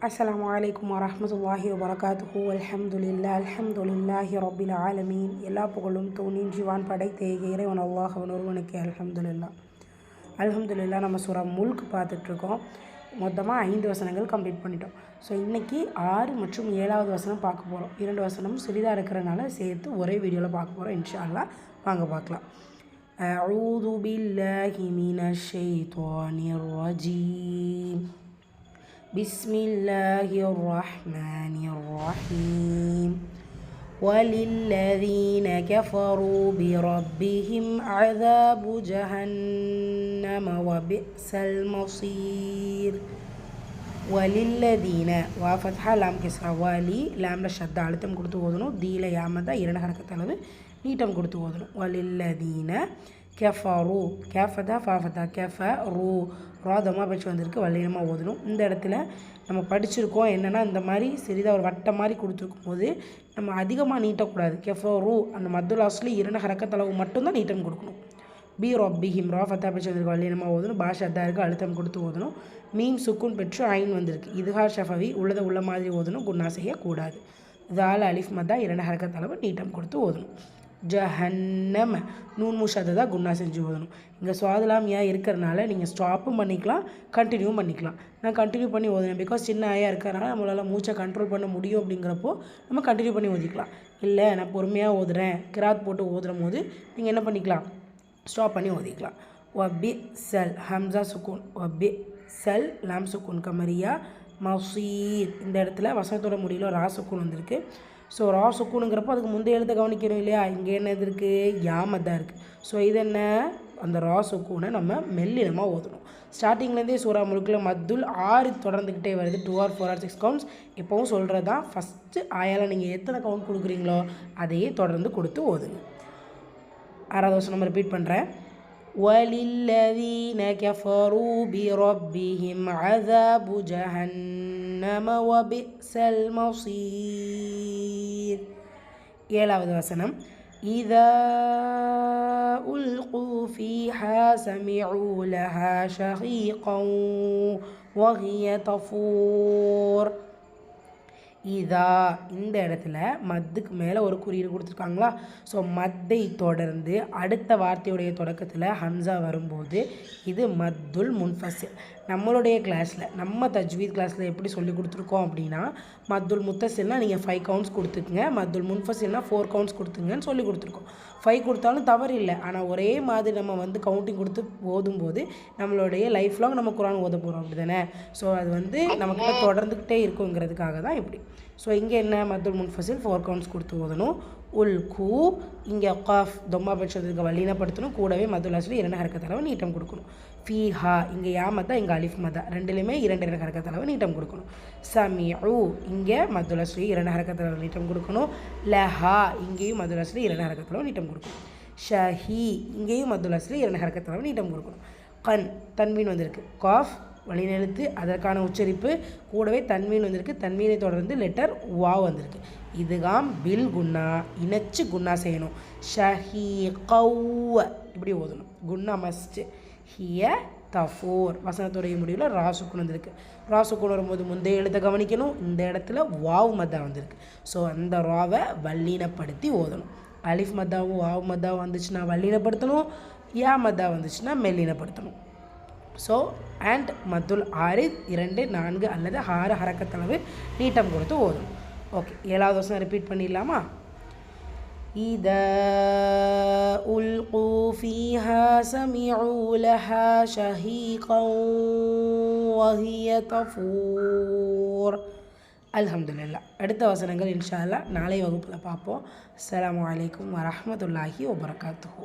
அஸ்ஸலாமு அலைக்கும் வரஹ்மத்துல்லாஹி வபரகாத்துஹு. அல்ஹம்துலில்லாஹி ரப்பில் ஆலமீன். எல்லா புகழும் தூணின் ஜிவான் படைத்த இறைவன் அல்லாஹ் ஒருவனுக்கு அல்ஹம்துலில்லாஹ். நம்ம சூரா முல்க் பார்த்துட்ருக்கோம். மொத்தமாக 5 வசனங்கள் கம்ப்ளீட் பண்ணிட்டோம். ஸோ இன்றைக்கி 6 மற்றும் 7வது வசனம் பார்க்க போகிறோம். 2 வசனம் சிறிதாக இருக்கிறனால சேர்த்து ஒரே வீடியோவில் பார்க்க போகிறோம் இன்ஷா அல்லாஹ். வாங்க பார்க்கலாம். அஊது பில்லாஹி மினஷ் ஷைத்தானிர் ரஜீம். பிஸ்மில்லாஹிர் ரஹ்மானிர் ரஹீம். وَلِلَّذِينَ كَفَرُوا بِرَبِّهِمْ عَذَابُ جَهَنَّمَ وَبِئْسَ الْمَصِيرُ. வலில்லதீன வா ஃபத்ஹா லாம் கிஸ்ரா வாலி லாம்ல ஷத்தா அழுத்தம் கொடுத்து ஓதணும். தீல யாமதா 2 ஹரக்கத்தளவு நீட்டம் கொடுத்து ஓதணும். வலில்லதீன கெஃபரு கேஃபதா ஃபாஃபதா கெஃபரு ராதமாக படித்து வந்திருக்கு. வல்லினமாக ஓதணும். இந்த இடத்துல நம்ம படிச்சிருக்கோம் என்னென்னா, இந்த மாதிரி சிறிதாக ஒரு வட்டம் மாதிரி கொடுத்துருக்கும் போது நம்ம அதிகமாக நீட்டக்கூடாது. கெஃபரு அந்த மத்துல் அஸ்லி 2 ஹரக்கத்தளவு மட்டும்தான் நீட்டம் கொடுக்கணும். பி ரப்பிஹிம் ரா ஃபத்தா படித்து வந்திருக்கு. வல்லினமாக ஓதணும். பாஷத்தா இருக்குது அழுத்தம் கொடுத்து ஓதணும். மீன் சுக்குன் பெற்று ஐன் வந்திருக்கு. இதுஹார் ஷஃபவி உள்ளதை உள்ள மாதிரி ஓதணும். குன்னா செய்யக்கூடாது. தால் அலிஃப் மத்தா 2 ஹரக்கத்தளவு நீட்டம் கொடுத்து ஓதணும். ஜஹன்னம நூன் முஷாதா குன்னா செஞ்சு ஓதணும். இங்கே சுவாதலாம் ஏன் இருக்கிறனால நீங்கள் ஸ்டாப்பும் பண்ணிக்கலாம், கண்டினியூவும் பண்ணிக்கலாம். நான் கண்டினியூ பண்ணி ஓதுனேன் பிகாஸ் சின்ன ஆயாக இருக்கிறனால நம்மளால் மூச்சை கண்ட்ரோல் பண்ண முடியும். அப்படிங்கிறப்போ நம்ம கண்டினியூ பண்ணி ஓதிக்கலாம். இல்லை நான் பொறுமையாக ஓதுறேன் கிராத் போட்டு ஓதுறும் போது நீங்கள் என்ன பண்ணிக்கலாம், ஸ்டாப் பண்ணி ஓதிக்கலாம். ஒபி சல் ஹம்சா சுக்கூன் ஒபி சல் லாம் சுக்கூன் கமரியா மசீர். இந்த இடத்துல வசனத்தோட முடியல ரா சுக்கூன் வந்திருக்கு. ஸோ ரா சுக்கூனுங்கிறப்போ அதுக்கு முந்தைய எழுத கவனிக்கணும் இல்லையா. இங்கே என்ன இது இருக்குது, யாமத்தான் இருக்குது. ஸோ இது என்ன, அந்த ரா சுக்கூனை நம்ம மெல்லினமாக ஓதணும். ஸ்டார்டிங்லேருந்தே சூரா முல்கில் மத்துல் 6 தொடர்ந்துக்கிட்டே வருது. 2 or 4 or 6 கவுண்ட்ஸ் எப்போவும் சொல்கிறது தான். ஃபஸ்ட்டு ஆயால் நீங்கள் எத்தனை கவுண்ட் கொடுக்குறீங்களோ அதையே தொடர்ந்து கொடுத்து ஓதுங்க. 6வது வசனம் நம்ம ரிப்பீட் பண்ணுறேன். وَلِلَّذِينَ كَفَرُوا بِرَبِّهِمْ عَذَابُ جَهَنَّمَ وَبِئْسَ الْمَصِيرُ. 7வது வசனம். إِذَا أُلْقُوا فِيهَا سَمِعُوا لَهَا شَهِيقًا وَهِيَ تَفُورُ. இதா இந்த இடத்துல மத்துக்கு மேலே ஒரு குறியீடு கொடுத்துருக்காங்களா. ஸோ மத்தை தொடர்ந்து அடுத்த வார்த்தையுடைய தொடக்கத்தில் ஹம்சா வரும்போது இது மத்துல் முன்ஃபசில். நம்மளுடைய கிளாஸில் நம்ம தஜ்வீத் கிளாஸில் எப்படி சொல்லி கொடுத்துருக்கோம் அப்படின்னா, மத்துல் முத்தசில்னால் நீங்கள் 5 கவுண்ட்ஸ் கொடுத்துக்குங்க, மத்துல் முன்ஃபசில்னா 4 கவுண்ட்ஸ் கொடுத்துங்கன்னு சொல்லி கொடுத்துருக்கோம். 5 கொடுத்தாலும் தவறு இல்லை. ஆனால் ஒரே மாதிரி நம்ம கவுண்டிங் கொடுத்து ஓதும்போது நம்மளுடைய லைஃப் லாங் நம்ம குரான் ஓத போகிறோம் அப்படி தானே. ஸோ அது நமக்கு தொடர்ந்துக்கிட்டே இருக்குங்கிறதுக்காக தான் இப்படி. ஸோ இங்கே என்ன, மத்துல் முன்ஃபசில் 4 கவுண்ட்ஸ் கொடுத்து ஓதணும். உல் கூ இங்கே காஃப் தொம்மா பட்சத்துக்கு வல்லினப்படுத்தணும். கூடவே மத்துல் அஸ்லி 2 ஹரக்கத்தளவு நீட்டம் கொடுக்கணும். ஃபீஹா இங்கே யாமத்தா இங்கே அலிஃப் மதா ரெண்டுலேயுமே 2 ஹரக்கத்தளவு நீட்டம் கொடுக்கணும். சமிஉ இங்கே மத்துல் அஸ்லி 2 ஹரக்கத்தளவு நீட்டம் கொடுக்கணும். லஹா இங்கேயும் மத்துல் அஸ்லி 2 ஹரக்கத்தளவு நீட்டம் கொடுக்கணும். ஷஹி இங்கேயும் மத்துல் அஸ்லி 2 ஹரக்கத்தளவு நீட்டம் கொடுக்கணும். கன் தன்வீன் வந்திருக்கு. காஃப் வழிநெழுத்து அதற்கான உச்சரிப்பு, கூடவே தன்மீன் வந்திருக்கு. தன்மீனை தொடர்ந்து லெட்டர் வா வந்திருக்கு. இதுகாம் பில் குன்னா இணைச்சு குன்னா செய்யணும். ஷஹி கௌவ இப்படி ஓதணும். குன்னா மஸ்ட். ஹிய தஃபோர் வசனத்துடைய முடிவில் ராசுக்குன்னு வந்திருக்கு. ராசுக்குன்னு வரும்போது முந்தைய எழுத கவனிக்கணும். இந்த இடத்துல வாவ் மத்தா வந்திருக்கு. ஸோ அந்த ராவை வல்லினப்படுத்தி ஓதணும். அலிஃப் மத்தாவும் வாவ் மத்தாவும் வந்துச்சுன்னா வல்லினப்படுத்தணும். யா மத்தா வந்துச்சுன்னா மெல்லினப்படுத்தணும். ஸோ அண்ட் மத்துல் 6 2 4 அல்லது 6 ஹரக்கத்தளவு நீட்டம் கொடுத்து ஓதணும். ஓகே, 7வது வசனம் ரிப்பீட் பண்ணிடலாமா. இதா உல்கு ஃபீஹா சமிஉ லஹா ஷஹீகன் வஹிய தஃபூர். அல்ஹம்துலில்லாஹ். அடுத்த வசனங்கள் இன்ஷா அல்லாஹ் நாளை வகுப்பில் பார்ப்போம். அஸ்ஸலாமு அலைக்கும் வரஹ்மத்துல்லாஹி வபரகாத்துஹு.